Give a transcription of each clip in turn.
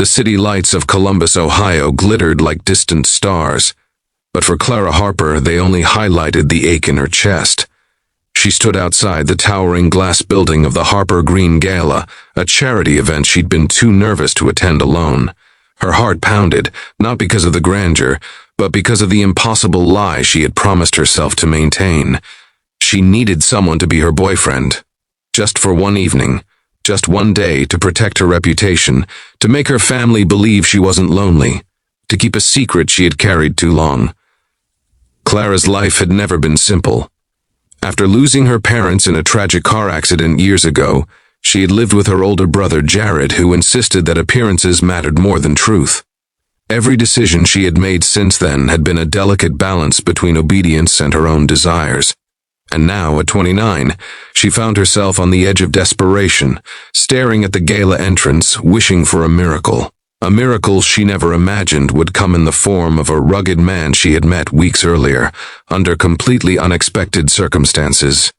The city lights of Columbus, Ohio glittered like distant stars, but for Clara Harper they only highlighted the ache in her chest. She stood outside the towering glass building of the Harper Green Gala, a charity event she'd been too nervous to attend alone. Her heart pounded, not because of the grandeur, but because of the impossible lie she had promised herself to maintain. She needed someone to be her boyfriend. Just for one evening, just one day, to protect her reputation, to make her family believe she wasn't lonely, to keep a secret she had carried too long. Clara's life had never been simple. After losing her parents in a tragic car accident years ago, she had lived with her older brother Jared, who insisted that appearances mattered more than truth. Every decision she had made since then had been a delicate balance between obedience and her own desires. And now, at 29, she found herself on the edge of desperation, staring at the gala entrance, wishing for a miracle she never imagined would come in the form of a rugged man she had met weeks earlier, under completely unexpected circumstances.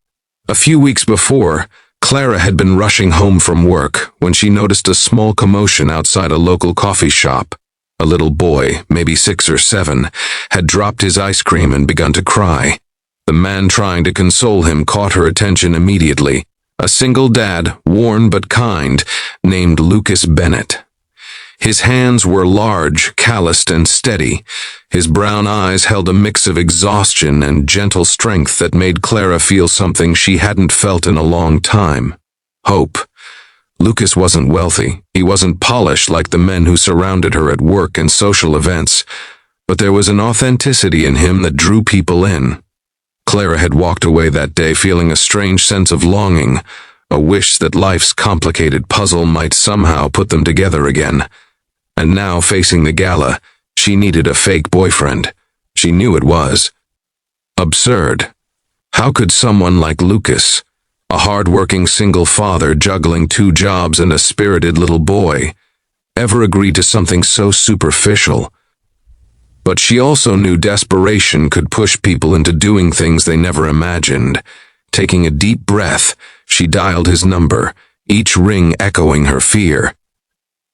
A few weeks before, Clara had been rushing home from work when she noticed a small commotion outside a local coffee shop. A little boy, maybe 6 or 7, had dropped his ice cream and begun to cry. The man trying to console him caught her attention immediately. A single dad, worn but kind, named Lucas Bennett. His hands were large, calloused, and steady. His brown eyes held a mix of exhaustion and gentle strength that made Clara feel something she hadn't felt in a long time. Hope. Lucas wasn't wealthy. He wasn't polished like the men who surrounded her at work and social events, but there was an authenticity in him that drew people in. Clara had walked away that day feeling a strange sense of longing, a wish that life's complicated puzzle might somehow put them together again. And now, facing the gala, she needed a fake boyfriend. She knew it was absurd. How could someone like Lucas, a hard-working single father juggling 2 jobs and a spirited little boy, ever agree to something so superficial? But she also knew desperation could push people into doing things they never imagined. Taking a deep breath, she dialed his number, each ring echoing her fear.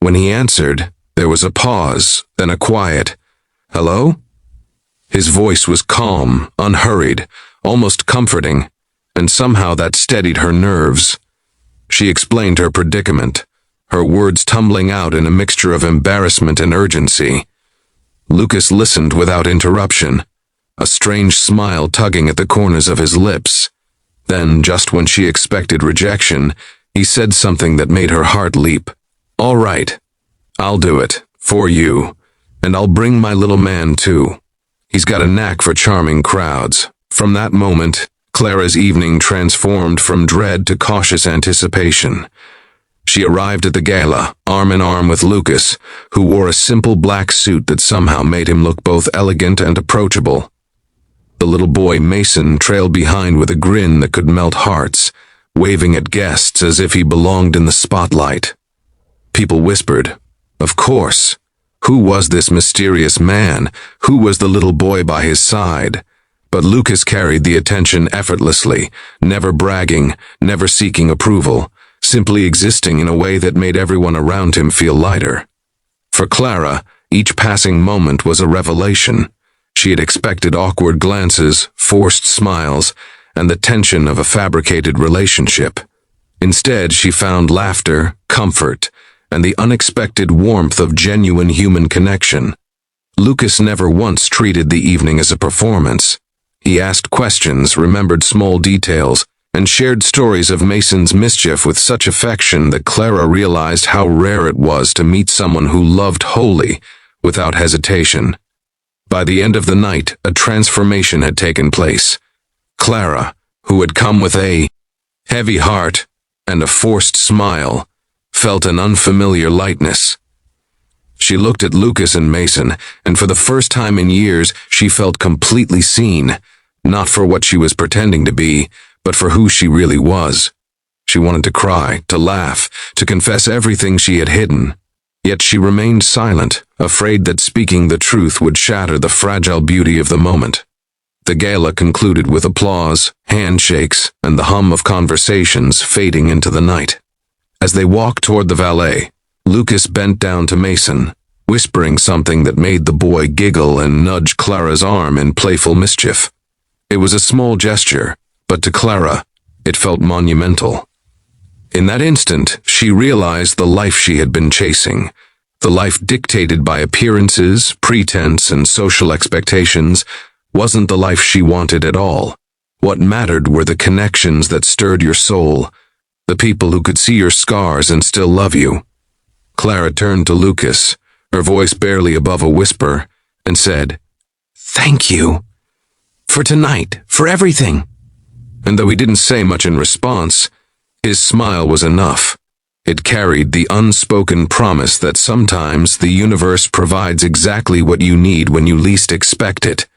When he answered, there was a pause, then a quiet, "Hello?" His voice was calm, unhurried, almost comforting, and somehow that steadied her nerves. She explained her predicament, her words tumbling out in a mixture of embarrassment and urgency. Lucas listened without interruption, a strange smile tugging at the corners of his lips. Then, just when she expected rejection, he said something that made her heart leap. "All right. I'll do it, for you, and I'll bring my little man too. He's got a knack for charming crowds." From that moment, Clara's evening transformed from dread to cautious anticipation. She arrived at the gala, arm in arm with Lucas, who wore a simple black suit that somehow made him look both elegant and approachable. The little boy Mason trailed behind with a grin that could melt hearts, waving at guests as if he belonged in the spotlight. People whispered, "Of course. Who was this mysterious man? Who was the little boy by his side?" But Lucas carried the attention effortlessly, never bragging, never seeking approval, simply existing in a way that made everyone around him feel lighter. For Clara, each passing moment was a revelation. She had expected awkward glances, forced smiles, and the tension of a fabricated relationship. Instead, she found laughter, comfort, and the unexpected warmth of genuine human connection. Lucas never once treated the evening as a performance. He asked questions, remembered small details, and shared stories of Mason's mischief with such affection that Clara realized how rare it was to meet someone who loved wholly, without hesitation. By the end of the night, a transformation had taken place. Clara, who had come with a heavy heart and a forced smile, felt an unfamiliar lightness. She looked at Lucas and Mason, and for the first time in years, she felt completely seen, not for what she was pretending to be, but for who she really was. She wanted to cry, to laugh, to confess everything she had hidden. Yet she remained silent, afraid that speaking the truth would shatter the fragile beauty of the moment. The gala concluded with applause, handshakes, and the hum of conversations fading into the night. As they walked toward the valet, Lucas bent down to Mason, whispering something that made the boy giggle and nudge Clara's arm in playful mischief. It was a small gesture, but to Clara, it felt monumental. In that instant, she realized the life she had been chasing, the life dictated by appearances, pretense, and social expectations, wasn't the life she wanted at all. What mattered were the connections that stirred your soul, the people who could see your scars and still love you. Clara turned to Lucas, her voice barely above a whisper, and said, "Thank you. For tonight, for everything." And though he didn't say much in response, his smile was enough. It carried the unspoken promise that sometimes the universe provides exactly what you need when you least expect it.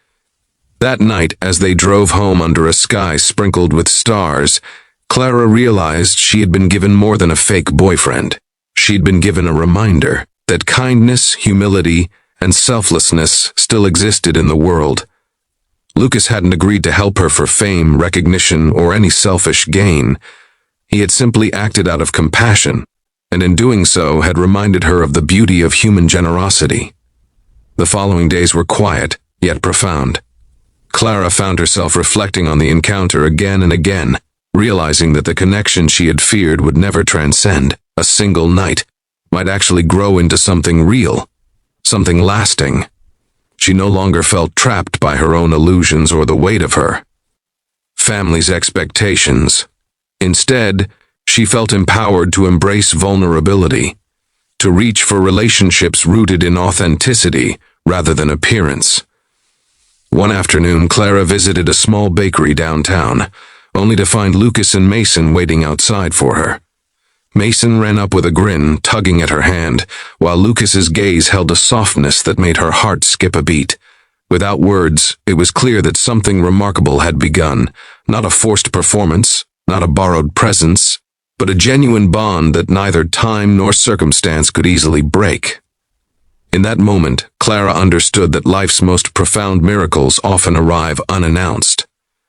That night, as they drove home under a sky sprinkled with stars, Clara realized she had been given more than a fake boyfriend. She'd been given a reminder that kindness, humility, and selflessness still existed in the world. Lucas hadn't agreed to help her for fame, recognition, or any selfish gain. He had simply acted out of compassion, and in doing so had reminded her of the beauty of human generosity. The following days were quiet, yet profound. Clara found herself reflecting on the encounter again and again, realizing that the connection she had feared would never transcend a single night might actually grow into something real, something lasting. She no longer felt trapped by her own illusions or the weight of her family's expectations. Instead, she felt empowered to embrace vulnerability, to reach for relationships rooted in authenticity rather than appearance. One afternoon, Clara visited a small bakery downtown, only to find Lucas and Mason waiting outside for her. Mason ran up with a grin, tugging at her hand, while Lucas's gaze held a softness that made her heart skip a beat. Without words, it was clear that something remarkable had begun, not a forced performance, not a borrowed presence, but a genuine bond that neither time nor circumstance could easily break. In that moment, Clara understood that life's most profound miracles often arrive unannounced.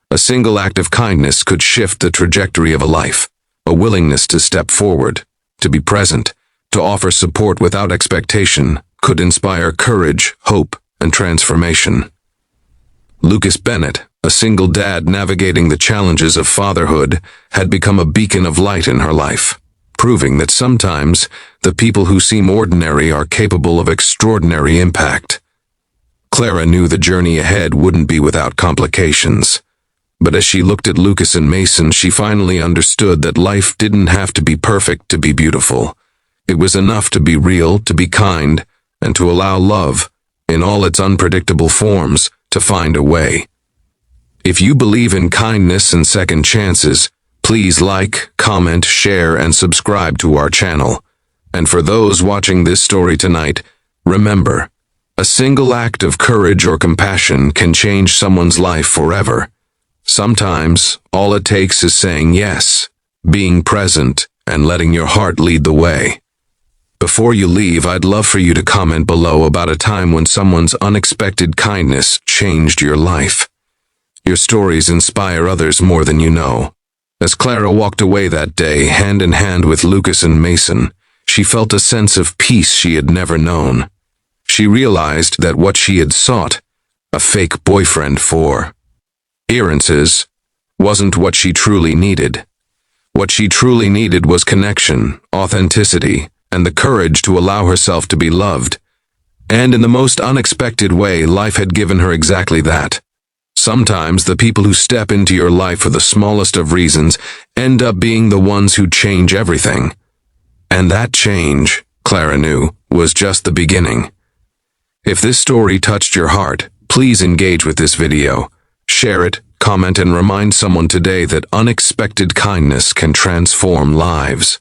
A single act of kindness could shift the trajectory of a life. A willingness to step forward, to be present, to offer support without expectation, could inspire courage, hope, and transformation. Lucas Bennett, a single dad navigating the challenges of fatherhood, had become a beacon of light in her life, proving that sometimes the people who seem ordinary are capable of extraordinary impact. Clara knew the journey ahead wouldn't be without complications. But as she looked at Lucas and Mason, she finally understood that life didn't have to be perfect to be beautiful. It was enough to be real, to be kind, and to allow love, in all its unpredictable forms, to find a way. If you believe in kindness and second chances, please like, comment, share, and subscribe to our channel. And for those watching this story tonight, remember, a single act of courage or compassion can change someone's life forever. Sometimes, all it takes is saying yes, being present, and letting your heart lead the way. Before you leave, I'd love for you to comment below about a time when someone's unexpected kindness changed your life. Your stories inspire others more than you know. As Clara walked away that day, hand in hand with Lucas and Mason, she felt a sense of peace she had never known. She realized that what she had sought, a fake boyfriend for appearances, wasn't what she truly needed. What she truly needed was connection, authenticity, and the courage to allow herself to be loved. And in the most unexpected way, life had given her exactly that. Sometimes the people who step into your life for the smallest of reasons end up being the ones who change everything. And that change, Clara knew, was just the beginning. If this story touched your heart, please engage with this video. Share it, comment, and remind someone today that unexpected kindness can transform lives.